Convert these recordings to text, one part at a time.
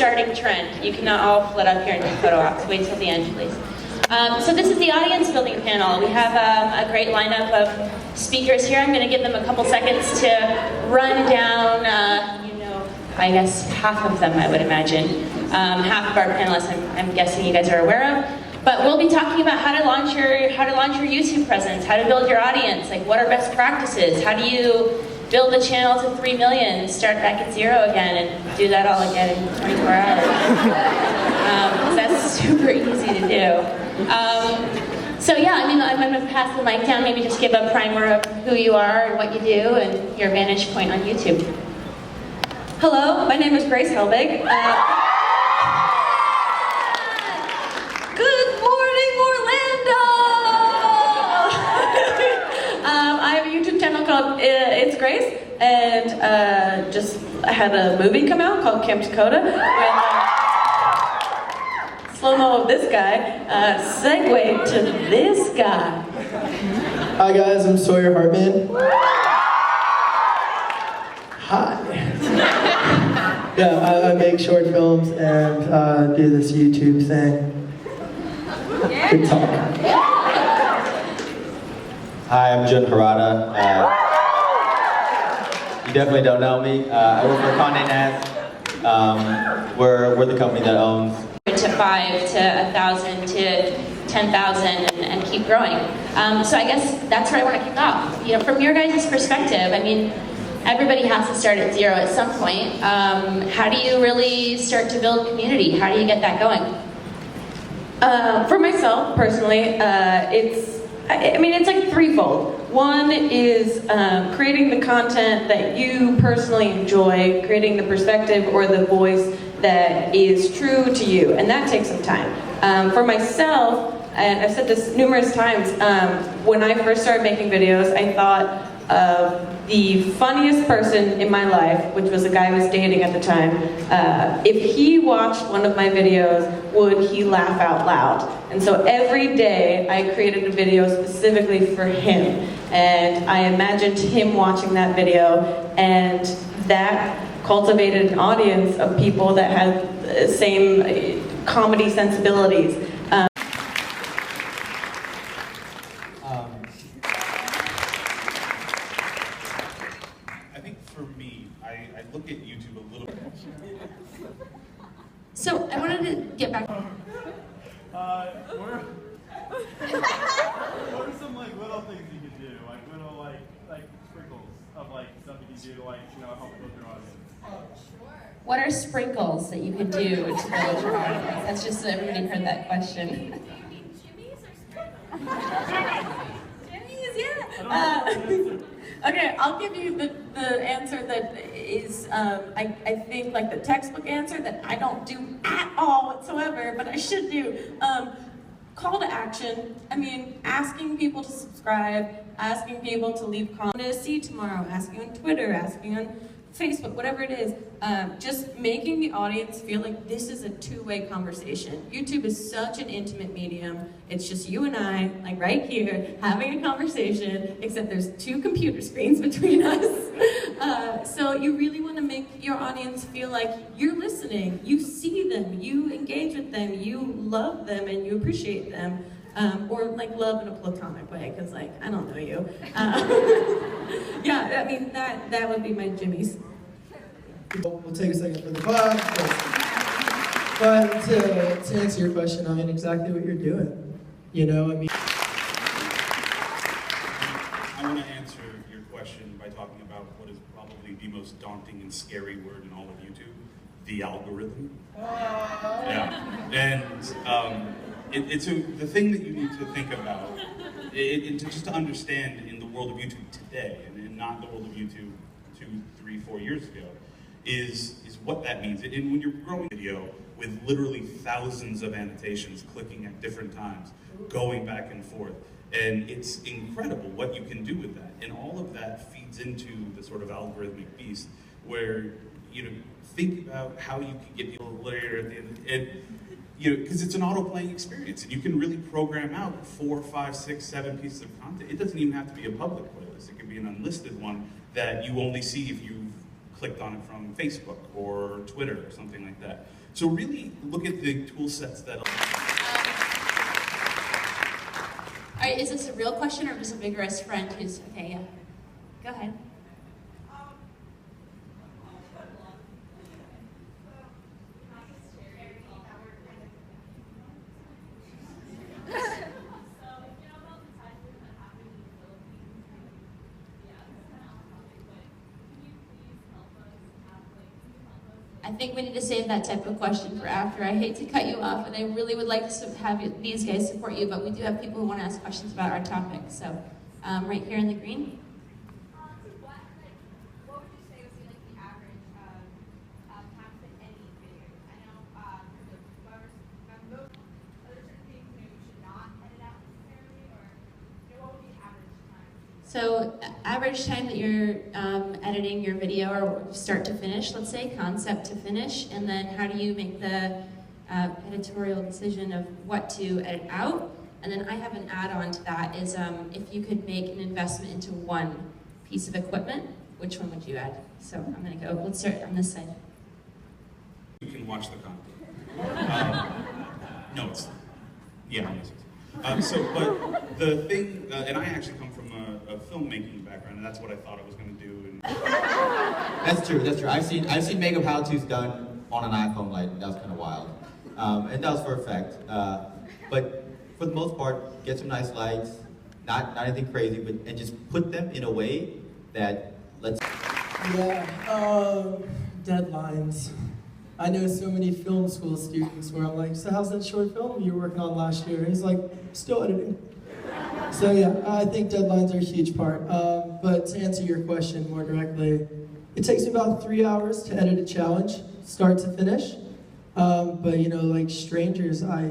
starting trend. You cannot all flood up here and do photo ops. Wait till the end, please. So this is the audience building panel. We have a great lineup of speakers here. I'm going to give them a couple seconds to run down, I guess half of them, I would imagine. Half of our panelists, I'm guessing you guys are aware of. But we'll be talking about how to launch your YouTube presence, how to build your audience, like what are best practices, how do you build a channel to 3 million, start back at 0 again, and do that all again in 24 hours. That's super easy to do. So yeah, I'm going to pass the mic down, maybe just give a primer of who you are and what you do and your vantage point on YouTube. Hello, my name is Grace Helbig. Good morning, Orlando! I have a YouTube channel called It's Grace, and I had a movie come out called Camp Dakota with slow-mo of this guy, segue to this guy. Hi guys, I'm Sawyer Hartman. Hi. Yeah, I make short films and do this YouTube thing. Good talk. Hi, I'm Jun Harada. You definitely don't know me. I work for Condé Nast. We're the company that owns To 5 to 1,000 to 10,000 and keep growing. So I guess that's where I want to kick off. From your guys' perspective, everybody has to start at 0 at some point. How do you really start to build community? How do you get that going? For myself, personally, it's like threefold. One is creating the content that you personally enjoy, creating the perspective or the voice that is true to you, and that takes some time. For myself, and I've said this numerous times, when I first started making videos, I thought of the funniest person in my life, which was a guy I was dating at the time. If he watched one of my videos, would he laugh out loud? And so every day I created a video specifically for him, and I imagined him watching that video, and that cultivated an audience of people that had the same comedy sensibilities. I think for me, I look at YouTube a little bit. So I wanted to get back. What are some little things you can do? Little sprinkles of stuff you can do to help build your audience? What are sprinkles that you could do to build your audience? That's just so everybody heard that question. Jimmies, yeah. Okay, I'll give you the answer that is, I think, like the textbook answer that I don't do at all whatsoever, but I should do. Call to action. Asking people to subscribe, asking people to leave comments, to see tomorrow, asking on Twitter, asking on Facebook, whatever it is, just making the audience feel like this is a two-way conversation. YouTube is such an intimate medium. It's just you and I, right here, having a conversation, except there's 2 computer screens between us. So you really want to make your audience feel like you're listening, you see them, you engage with them, you love them, and you appreciate them. Or love in a platonic way, because I don't know you. Yeah, that would be my jimmies. We'll take a second for the clap. But to answer your question, exactly what you're doing. I want to answer your question by talking about what is probably the most daunting and scary word in all of YouTube, the algorithm. Yeah, and it's the thing that you need to think about, just to understand in the world of YouTube today, and not the world of YouTube 2, 3, 4 years ago, is what that means. And when you're growing a video with literally thousands of annotations clicking at different times, going back and forth, and it's incredible what you can do with that. And all of that feeds into the sort of algorithmic beast where, think about how you can get people later at the end. Because it's an auto-playing experience, and you can really program out 4, 5, 6, 7 pieces of content. It doesn't even have to be a public playlist. It can be an unlisted one that you only see if you've clicked on it from Facebook or Twitter or something like that. So really look at the tool sets that. All right, is this a real question or just a vigorous friend who's, okay, yeah. Go ahead. I think we need to save that type of question for after. I hate to cut you off, and I really would like to have these guys support you, but we do have people who want to ask questions about our topic. So, right here in the green. What would you say was like the average time spent editing videos? I know for the whoever's most are there certain things maybe we should not edit out necessarily, or what would be the average time? So, average time that you're editing your video, or start to finish, let's say, concept to finish, and then how do you make the editorial decision of what to edit out? And then I have an add-on to that is if you could make an investment into one piece of equipment, which one would you add? So I'm gonna go, let's start on this side. You can watch the content. No, it's, yeah, yes. But the thing, and I actually come from a filmmaking background, and that's what I thought I was going to do. And That's true, that's true. I've seen makeup how-tos done on an iPhone, like, that was kind of wild. And that was for effect. But for the most part, get some nice lights, not anything crazy, but and just put them in a way that lets. Yeah, deadlines. I know so many film school students where I'm like, so how's that short film you were working on last year? He's like, still editing. So yeah, I think deadlines are a huge part. But to answer your question more directly, it takes me about 3 hours to edit a challenge, start to finish. But you know, like Strangers, I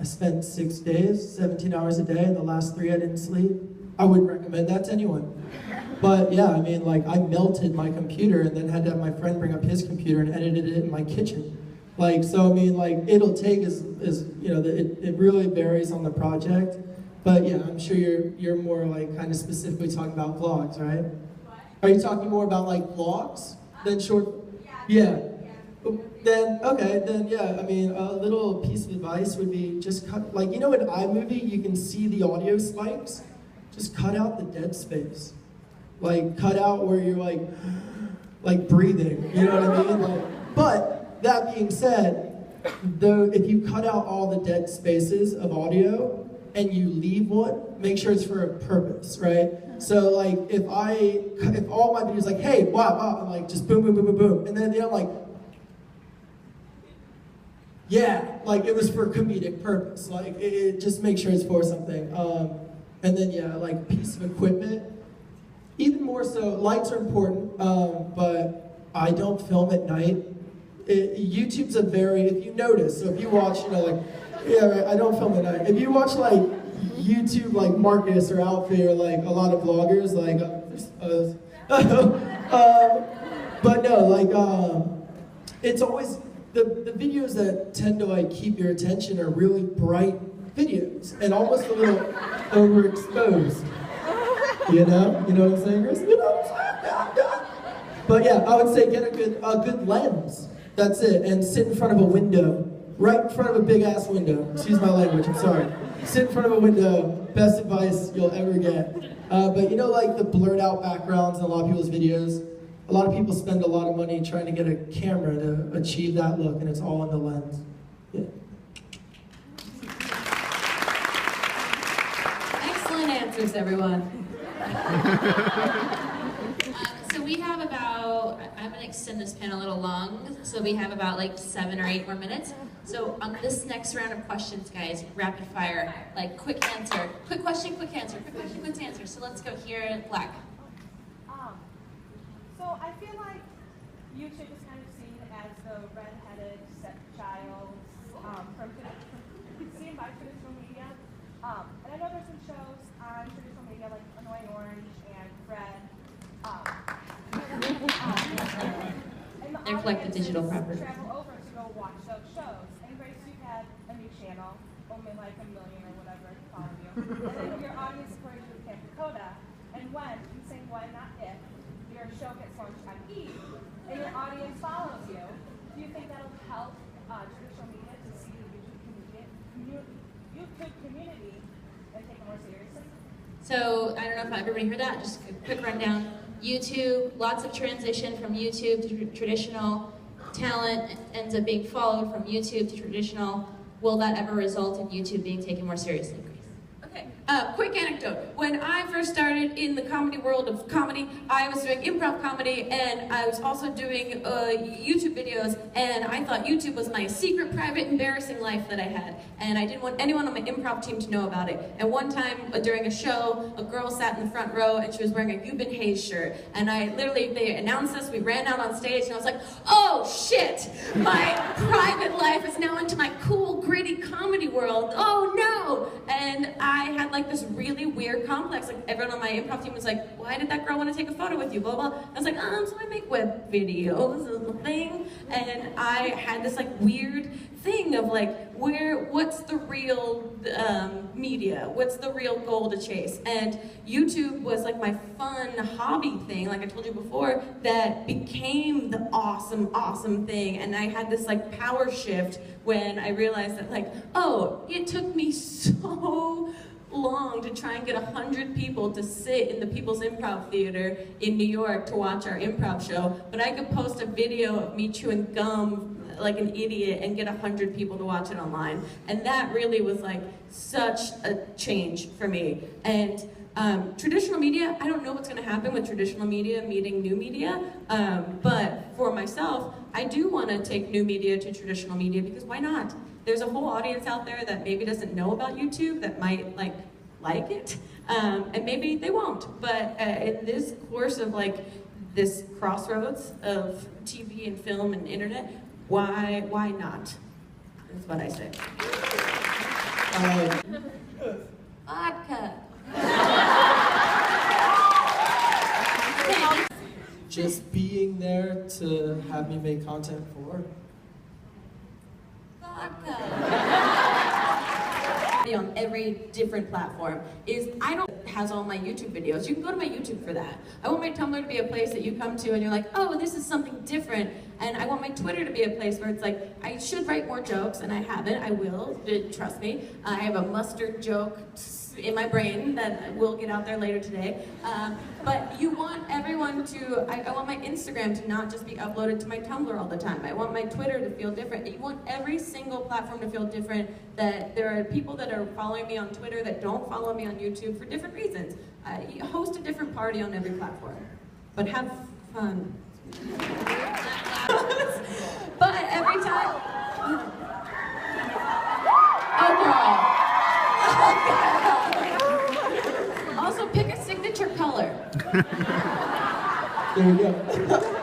spent 6 days, 17 hours a day, and the last 3 I didn't sleep. I wouldn't recommend that to anyone. But yeah, I mean, like, I melted my computer and then had to have my friend bring up his computer and edited it in my kitchen. Like, so I mean, like, it'll take as you know, it really varies on the project. But yeah, I'm sure you're more like kind of specifically talking about vlogs, right? Are you talking more about like vlogs than short? Yeah. Then, okay, then yeah, I mean, a little piece of advice would be just cut, like, you know in iMovie you can see the audio spikes? Just cut out the dead space. Like, cut out where you're like breathing, you know what I mean? Like, but, that being said, though, if you cut out all the dead spaces of audio and you leave one, make sure it's for a purpose, right? So like, if all my videos like, hey, wow, I'm like, just boom, boom, boom, boom, boom, and then at the end I'm like, yeah, like it was for comedic purpose. Like, it just make sure it's for something. And then yeah, like piece of equipment, even more so, lights are important, but I don't film at night. YouTube's a very, if you notice, so if you watch, you know, like, yeah, right, I don't film at night. If you watch like YouTube, like Marcus or Alfie or like a lot of vloggers, like, but no, like, it's always, the videos that tend to like keep your attention are really bright videos and almost a little overexposed. You know what I'm saying, Chris? You know what I'm saying? But yeah, I would say get a good lens. That's it, and sit in front of a window, right in front of a big ass window. Excuse my language. I'm sorry. Sit in front of a window. Best advice you'll ever get. But you know, like the blurred out backgrounds in a lot of people's videos. A lot of people spend a lot of money trying to get a camera to achieve that look, and it's all in the lens. Yeah. Excellent answers, everyone. So we have about, I'm going to extend this panel a little long, so we have about like 7 or 8 more minutes. So on this next round of questions, guys, rapid fire, like quick answer, quick question, quick answer, quick question, quick answer. So let's go here, Black. So I feel like YouTube is kind of seen as the red-headed stepchild from seen by traditional media. And I know there's some shows on traditional media like Annoying Orange and Fred. And the They're collected digital property. travel over to go watch those shows. And Grace, you've had a new channel, only like 1 million or whatever follow you. And then your audience according to Camp Dakota. And when, I'm saying when, not if, your show gets launched on E, and your audience follows you, do you think that'll help traditional media to see the YouTube community and take it more seriously? So I don't know if everybody heard that, just a quick rundown. YouTube, lots of transition from YouTube to traditional. Talent ends up being followed from YouTube to traditional. Will that ever result in YouTube being taken more seriously? Okay, quick anecdote. When I first started in the comedy world of comedy, I was doing improv comedy and I was also doing YouTube videos, and I thought YouTube was my secret, private, embarrassing life that I had. And I didn't want anyone on my improv team to know about it. And one time during a show, a girl sat in the front row and she was wearing a You've Been Hazed shirt. And they announced us, we ran out on stage, and I was like, oh shit! My private life is now into my cool, gritty comedy world. Oh no! And I had like this really weird complex. Like everyone on my improv team was like, why did that girl want to take a photo with you? Blah, blah. I was like, so I make web videos as a thing. And I had this like weird thing of like, what's the real media? What's the real goal to chase? And YouTube was like my fun hobby thing, like I told you before, that became the awesome thing. And I had this like power shift when I realized that like, oh, it took me so long to try and get 100 people to sit in the People's Improv Theater in New York to watch our improv show, but I could post a video of me chewing gum like an idiot and get 100 people to watch it online. And that really was like such a change for me. And traditional media, I don't know what's gonna happen with traditional media meeting new media, but for myself, I do wanna take new media to traditional media because why not? There's a whole audience out there that maybe doesn't know about YouTube that might like it, and maybe they won't. But in this course of like this crossroads of TV and film and internet, why not? That's what I say. Vodka. Just being there to have me make content for. On every different platform is has all my YouTube videos. You can go to my YouTube for that. I want my Tumblr to be a place that you come to and you're like, oh, this is something different. And I want my Twitter to be a place where it's like, I should write more jokes, and I haven't. I will, trust me. I have a mustard joke in my brain that will get out there later today. But you want everyone to, I want my Instagram to not just be uploaded to my Tumblr all the time. I want my Twitter to feel different. You want every single platform to feel different, that there are people that are following me on Twitter that don't follow me on YouTube for different reasons. You host a different party on every platform, but have fun. But every time, oh girl. Also pick a signature color. There you go.